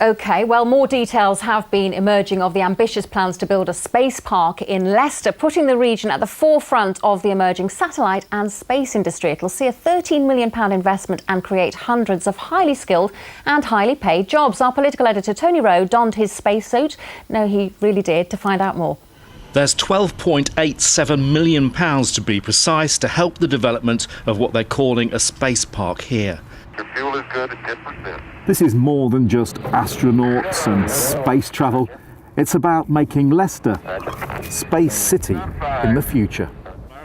OK, well, more details have been emerging of the ambitious plans to build a space park in Leicester, putting the region at the forefront of the emerging satellite and space industry. It'll see a £13 million investment and create hundreds of highly skilled and highly paid jobs. Our political editor, Tony Rowe, donned his spacesuit. No, he really did, to find out more. There's £12.87 million to be precise to help the development of what they're calling a space park here. The fuel is good at 10%. This is more than just astronauts and space travel. It's about making Leicester Space City in the future.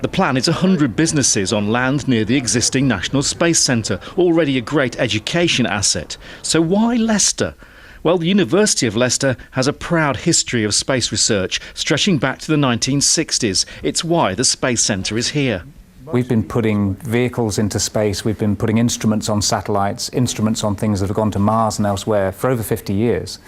The plan is 100 businesses on land near the existing National Space Centre, already a great education asset. So why Leicester? Well, the University of Leicester has a proud history of space research stretching back to the 1960s. It's why the Space Centre is here. We've been putting vehicles into space, we've been putting instruments on satellites, instruments on things that have gone to Mars and elsewhere for over 50 years.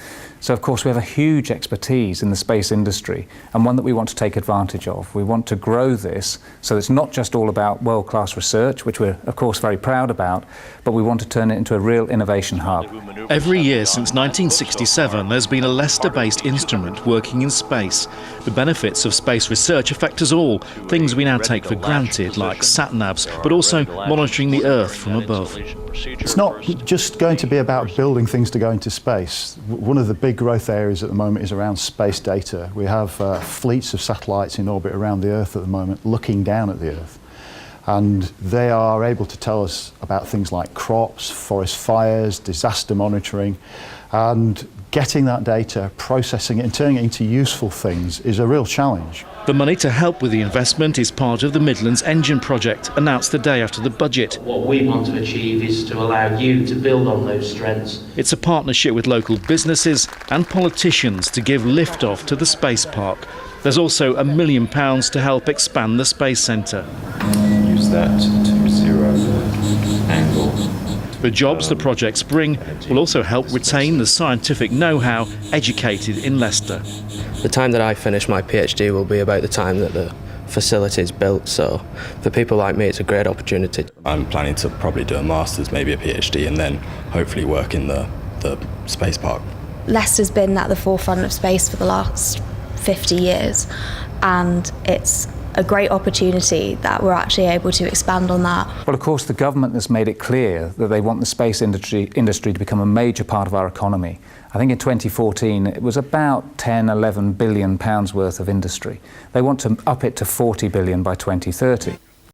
So, of course, we have a huge expertise in the space industry and one that we want to take advantage of. We want to grow this so it's not just all about world-class research, which we're, of course, very proud about, but we want to turn it into a real innovation hub. Every year since 1967, there's been a Leicester-based instrument working in space. The benefits of space research affect us all, things we now take for granted, like sat-navs, but also monitoring the Earth from above. It's not just going to be about building things to go into space. One of the big growth areas at the moment is around space data. We have fleets of satellites in orbit around the Earth at the moment, looking down at the Earth. And they are able to tell us about things like crops, forest fires, disaster monitoring, and getting that data, processing it and turning it into useful things is a real challenge. The money to help with the investment is part of the Midlands Engine project, announced the day after the budget. What we want to achieve is to allow you to build on those strengths. It's a partnership with local businesses and politicians to give lift-off to the space park. There's also £1 million to help expand the Space Centre. Use that to zero angle. The jobs the projects bring will also help retain the scientific know-how educated in Leicester. The time that I finish my PhD will be about the time that the facility is built, so for people like me it's a great opportunity. I'm planning to probably do a master's, maybe a PhD, and then hopefully work in the space park. Leicester's been at the forefront of space for the last 50 years, and it's a great opportunity that we're actually able to expand on that. Well, of course, the government has made it clear that they want the space industry to become a major part of our economy. I think in 2014 it was about 10–11 billion pounds worth of industry. They want to up it to 40 billion by 2030.